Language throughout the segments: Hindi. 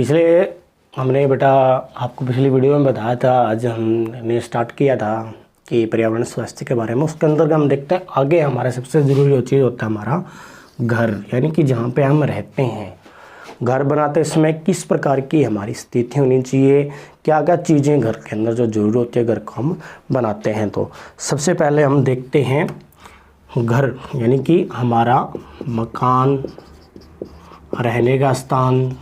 पिछले हमने बेटा आपको पिछली वीडियो में बताया था, आज हमने स्टार्ट किया था कि पर्यावरण स्वास्थ्य के बारे में। उसके अंदर हम देखते हैं आगे हमारा सबसे ज़रूरी जो चीज़ होता है हमारा घर, यानी कि जहाँ पे हम रहते हैं। घर बनाते समय किस प्रकार की हमारी स्थिति होनी चाहिए, क्या क्या चीज़ें घर के अंदर जो जरूरी होती है घर को हम बनाते हैं। तो सबसे पहले हम देखते हैं घर यानी कि हमारा मकान, रहने का स्थान,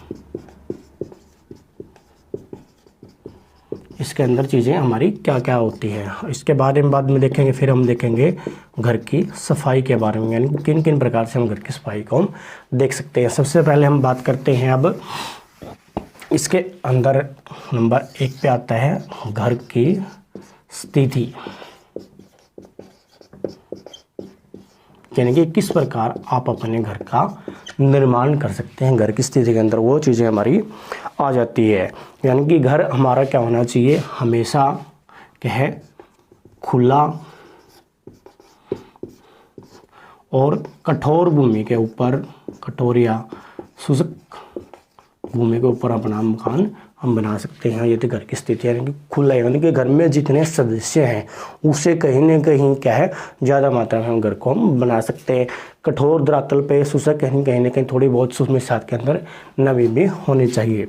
इसके अंदर चीज़ें हमारी क्या क्या होती है, इसके बारे में बाद में देखेंगे। फिर हम देखेंगे घर की सफाई के बारे में, यानी किन किन प्रकार से हम घर की सफाई को हम देख सकते हैं। सबसे पहले हम बात करते हैं अब इसके अंदर नंबर 1 पे आता है घर की स्थिति, यानी कि किस प्रकार आप अपने घर का निर्माण कर सकते हैं। घर की स्थिति के अंदर वो चीज़ें हमारी आ जाती है, यानी कि घर हमारा क्या होना चाहिए, हमेशा क्या है, खुला और कठोर भूमि के ऊपर, कठोर या शुष्क भूमि के ऊपर अपना मकान हम बना सकते हैं। यदि घर की स्थिति यानी कि खुला, यानी कि घर में जितने सदस्य हैं उसे कहीं ना कहीं क्या है, ज़्यादा मात्रा में हम घर को हम बना सकते हैं। कठोर धरातल पे शुष्क कहीं ना कहीं थोड़ी बहुत सूक्ष्म साथ के अंदर नमी भी होनी चाहिए।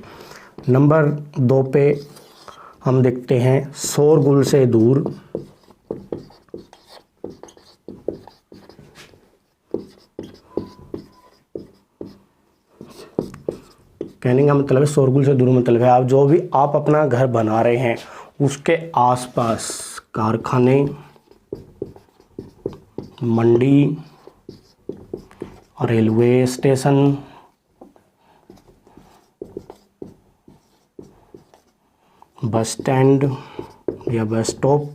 नंबर 2 पे हम देखते हैं शोरगुल से दूर, कहने का मतलब है शोरगुल से दूर मतलब है आप जो भी आप अपना घर बना रहे हैं उसके आसपास कारखाने, मंडी, रेलवे स्टेशन, बस स्टैंड या बस स्टॉप,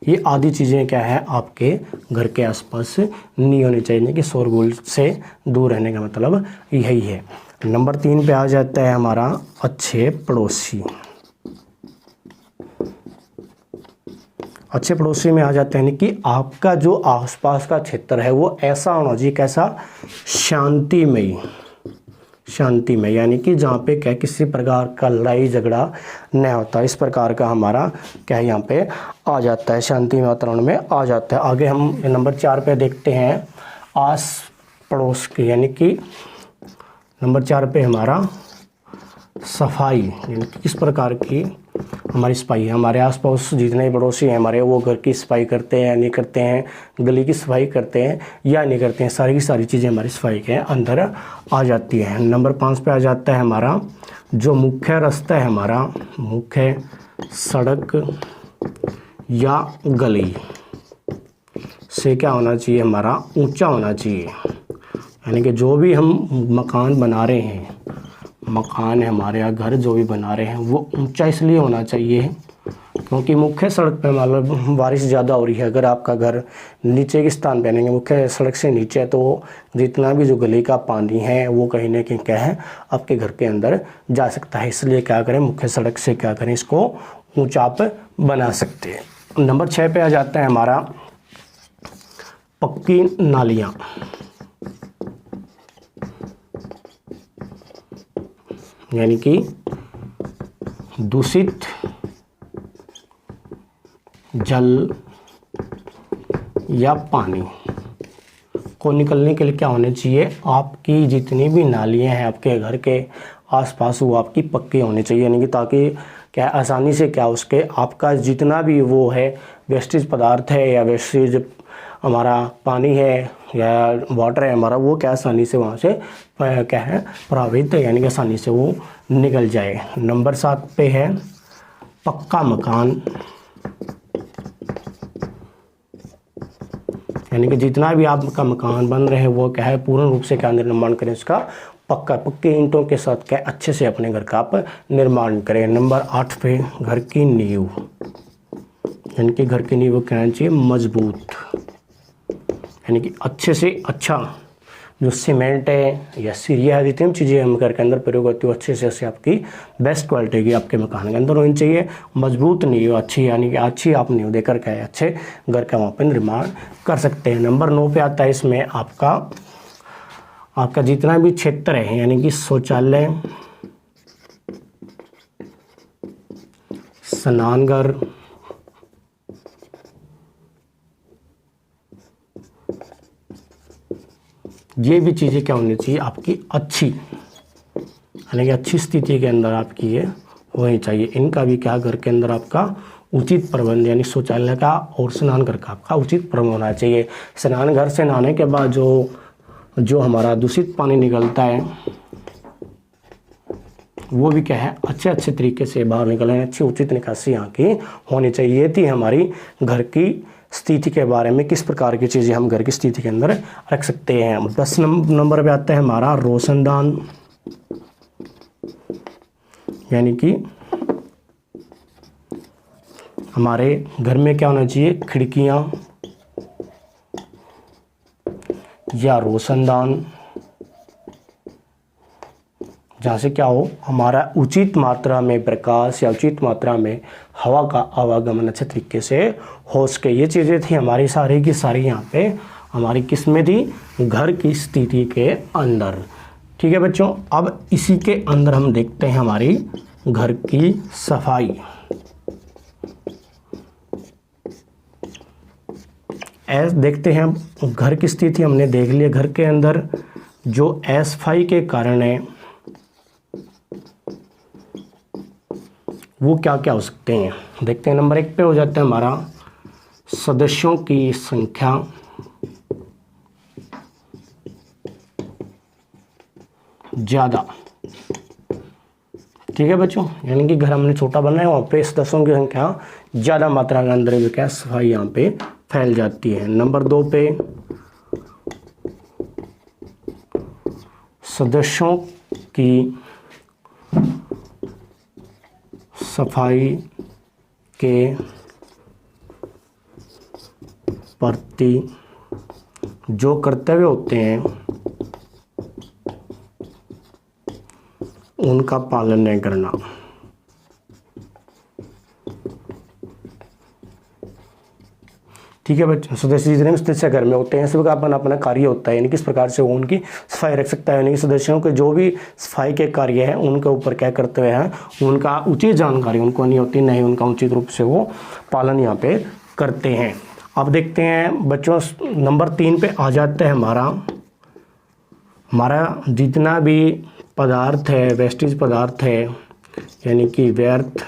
ये आदि चीज़ें क्या है आपके घर के आसपास नहीं होनी चाहिए। कि शोरगुल से दूर रहने का मतलब यही है। नंबर 3 पे आ जाता है हमारा अच्छे पड़ोसी। अच्छे पड़ोसी में आ जाते हैं कि आपका जो आसपास का क्षेत्र है वो ऐसा होना चाहिए, कैसा, शांतिमय, शांतिमय, यानी कि जहाँ पे क्या किसी प्रकार का लड़ाई झगड़ा नहीं होता। इस प्रकार का हमारा क्या यहाँ पे आ जाता है, शांति वातावरण में आ जाता है। आगे हम नंबर 4 पे देखते हैं आस पड़ोस की, यानी कि नंबर 4 पे हमारा सफाई, यानी कि किस प्रकार की हमारी सफाई है। हमारे आसपास जितने पड़ोसी हैं हमारे, वो घर की सफाई करते हैं या नहीं करते हैं, गली की सफाई करते हैं या नहीं करते हैं, सारी की सारी चीज़ें हमारी सफाई के अंदर आ जाती हैं। नंबर 5 पे आ जाता है हमारा जो मुख्य रास्ता है, हमारा मुख्य सड़क या गली से क्या होना चाहिए, हमारा ऊंचा होना चाहिए। यानी कि जो भी हम मकान बना रहे हैं, मकान है हमारे या घर जो भी बना रहे हैं, वो ऊंचा इसलिए होना चाहिए क्योंकि मुख्य सड़क पे मतलब बारिश ज़्यादा हो रही है। अगर आपका घर नीचे के स्थान पे नहीं, मुख्य सड़क से नीचे है, तो जितना भी जो गली का पानी है वो कहीं ना कहीं क्या है आपके घर के अंदर जा सकता है। इसलिए क्या करें, मुख्य सड़क से क्या करें, इसको ऊंचा आप बना सकते हैं। नंबर 6 पे आ जाता है हमारा पक्की नालियाँ, यानी कि दूषित जल या पानी को निकलने के लिए क्या होने चाहिए, आपकी जितनी भी नालियाँ हैं आपके घर के आसपास वो आपकी पक्की होनी चाहिए। यानी कि ताकि क्या आसानी से क्या उसके आपका जितना भी वो है वेस्टेज पदार्थ है या वेस्टेज हमारा पानी है या वाटर है हमारा, वो क्या आसानी से वहाँ से क्या है प्रभावित, यानी कि आसानी से वो निकल जाए। नंबर 7 पे है पक्का मकान, यानी कि जितना भी आपका मकान बन रहे हैं वो क्या है पूर्ण रूप से क्या निर्माण करें, उसका पक्के ईंटों के साथ क्या अच्छे से अपने घर का आप निर्माण करें। नंबर 8 पे घर की नींव, यानी कि घर की नींव कहना चाहिए मजबूत, यानी कि अच्छे से अच्छा जो सीमेंट है या सीरिया है, जितनी चीज़ें हम घर के अंदर प्रयोग होती है अच्छे से आपकी बेस्ट क्वालिटी की आपके मकान के अंदर होनी चाहिए। मजबूत नींव अच्छी, यानी कि अच्छी आप नींव देकर के अच्छे घर का वहाँ पर निर्माण कर सकते हैं। नंबर 9 पे आता है इसमें आपका जितना भी क्षेत्र है, यानी कि शौचालय, स्नानघर, ये भी चीज़ें क्या होनी चाहिए आपकी अच्छी, यानी कि अच्छी स्थिति के अंदर आपकी ये होनी चाहिए। इनका भी क्या घर के अंदर आपका उचित प्रबंध, यानी शौचालय का और स्नानघर का आपका उचित प्रबंध होना चाहिए। स्नानघर से नहाने के बाद जो हमारा दूषित पानी निकलता है वो भी क्या है अच्छे तरीके से बाहर निकलने, अच्छी उचित निकासी यहाँ की होनी चाहिए। ये थी हमारी घर की स्थिति के बारे में, किस प्रकार की चीज़ें हम घर की स्थिति के अंदर रख सकते हैं। 10 नंबर पे आता है हमारा रोशनदान, यानी कि हमारे घर में क्या होना चाहिए, खिड़कियाँ या रोशनदान, जहाँ से क्या हो हमारा उचित मात्रा में प्रकाश या उचित मात्रा में हवा का आवागमन अच्छे तरीके से हो सके। ये चीज़ें थी हमारी सारी की सारी यहाँ पे हमारी किस में थी, घर की स्थिति के अंदर। ठीक है बच्चों, अब इसी के अंदर हम देखते हैं हमारी घर की सफाई। देखते हैं हम घर की स्थिति हमने देख ली। घर के अंदर जो असफाई के कारण है वो क्या क्या हो सकते हैं, देखते हैं। नंबर 1 पे हो जाता है हमारा सदस्यों की संख्या ज़्यादा। ठीक है बच्चों, यानी कि घर हमने छोटा बनाया है, वहाँ पे सदस्यों की संख्या ज़्यादा मात्रा के अंदर भी क्या सफाई यहाँ पे फैल जाती है। नंबर 2 पे सदस्यों की सफाई के प्रति जो कर्तव्य होते हैं उनका पालन नहीं करना। ठीक है बच्चों, सदस्य जितने भी सदस्य घर में होते हैं सबका अपना अपना कार्य होता है, यानी किस प्रकार से वो उनकी सफाई रख सकता है। यानी कि सदस्यों के जो भी सफाई के कार्य हैं उनके ऊपर क्या करते हुए हैं, उनका उचित जानकारी उनको नहीं होती, नहीं उनका उचित रूप से वो पालन यहाँ पे करते हैं। अब देखते हैं बच्चों, नंबर 3 पे आ जाते हैं हमारा जितना भी पदार्थ है, वेस्टेज पदार्थ है, यानी कि व्यर्थ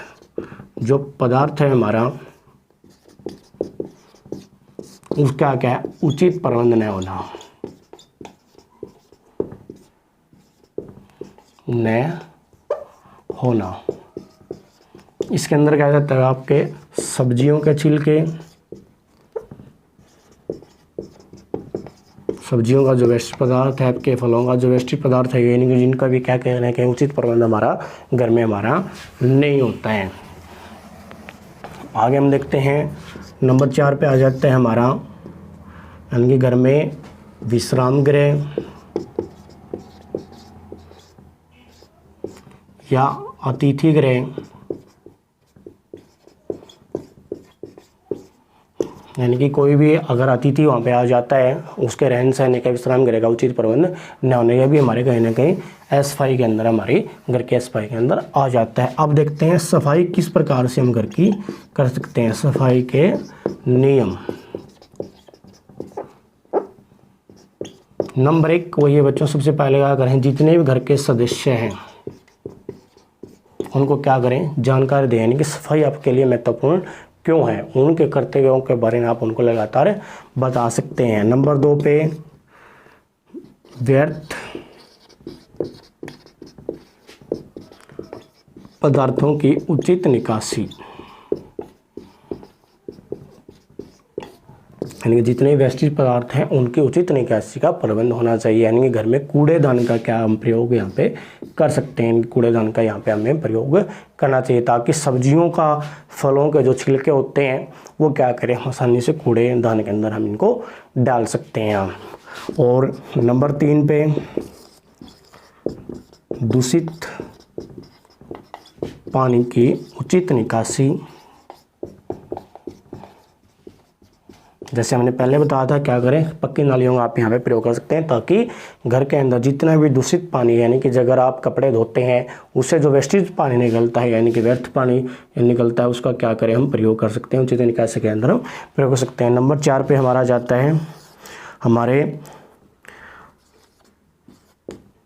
जो पदार्थ है हमारा, उसका क्या है उचित प्रबंध नहीं होना। इसके अंदर क्या जाता है आपके सब्जियों के छिलके, सब्जियों का जो वेस्ट पदार्थ है, आपके फलों का जो वेस्ट पदार्थ है, यानी कि जिनका भी क्या कहना है कि उचित प्रबंध हमारा घर में हमारा नहीं होता है। आगे हम देखते हैं नंबर 4 पे आ जाता है हमारा, यानी कि घर में विश्राम गृह या अतिथि गृह, यानी कि कोई भी अगर अतिथि वहाँ पे आ जाता है उसके रहन सहन का विश्राम गृह का उचित प्रबंध न होने का भी हमारे कहीं ना कहीं असफाई के अंदर, हमारी घर की सफाई के अंदर आ जाता है। अब देखते हैं सफाई किस प्रकार से हम घर की कर सकते हैं। सफाई के नियम, नंबर 1 वही है बच्चों, सबसे पहले क्या करें, जितने भी घर के सदस्य हैं उनको क्या करें, जानकारी दें, यानी कि सफाई आपके लिए महत्वपूर्ण क्यों है, उनके कर्तव्यों के बारे में आप उनको लगातार बता सकते हैं। नंबर 2 पे व्यर्थ पदार्थों की उचित निकासी, यानी कि जितने वेस्टेज पदार्थ हैं उनकी उचित निकासी का प्रबंध होना चाहिए। यानी कि घर में कूड़ेदान का क्या हम प्रयोग यहाँ पे कर सकते हैं, कूड़ेदान का यहाँ पे हमें प्रयोग करना चाहिए, ताकि सब्जियों का, फलों के जो छिलके होते हैं वो क्या करें, आसानी से कूड़ेदान के अंदर हम इनको डाल सकते हैं। और नंबर 3 पे दूषित पानी की उचित निकासी, जैसे हमने पहले बताया था, क्या करें, पक्की नालियों का आप यहाँ पे प्रयोग कर सकते हैं, ताकि घर के अंदर जितना भी दूषित पानी, यानी कि अगर आप कपड़े धोते हैं उससे जो वेस्टेज पानी निकलता है, यानी कि व्यर्थ पानी निकलता है, उसका क्या करें, हम प्रयोग कर सकते हैं, उचित निकासी के अंदर हम प्रयोग कर सकते हैं। नंबर 4 पे हमारा जाता है हमारे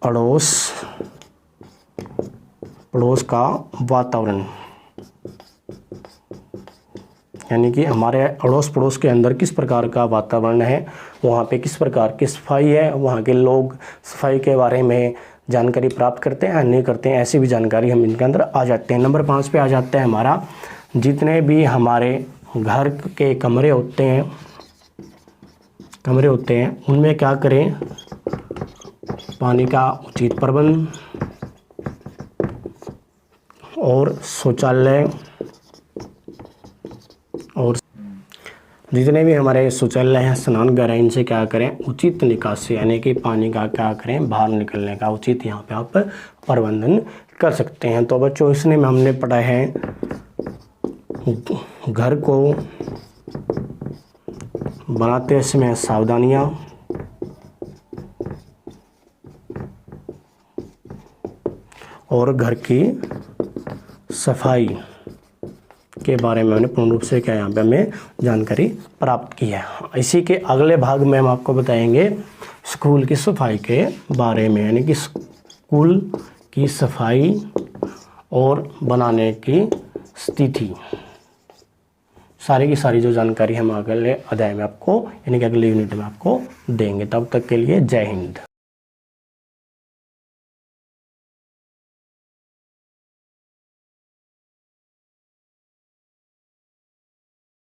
पड़ोस का वातावरण, यानी कि हमारे अड़ोस पड़ोस के अंदर किस प्रकार का वातावरण है, वहाँ पे किस प्रकार की सफाई है, वहाँ के लोग सफाई के बारे में जानकारी प्राप्त करते हैं या नहीं करते हैं, ऐसी भी जानकारी हम इनके अंदर आ जाते हैं। नंबर 5 पे आ जाता है हमारा, जितने भी हमारे घर के कमरे होते हैं उनमें क्या करें, पानी का उचित प्रबंध और शौचालय, और जितने भी हमारे शौचालय हैं, स्नानघर हैं, इनसे क्या करें, उचित निकासी, यानी कि पानी का क्या करें, बाहर निकलने का उचित यहाँ पे आप प्रबंधन कर सकते हैं। तो बच्चों, इसने में हमने पढ़ा है घर को बनाते समय सावधानियाँ, और घर की सफाई के बारे में हमने पूर्ण रूप से क्या यहाँ पे हमें जानकारी प्राप्त की है। इसी के अगले भाग में हम आपको बताएंगे स्कूल की सफाई के बारे में, यानी कि स्कूल की सफाई और बनाने की स्थिति, सारी की सारी जो जानकारी हम अगले अध्याय में आपको, यानी कि अगले यूनिट में आपको देंगे। तब तक के लिए जय हिंद।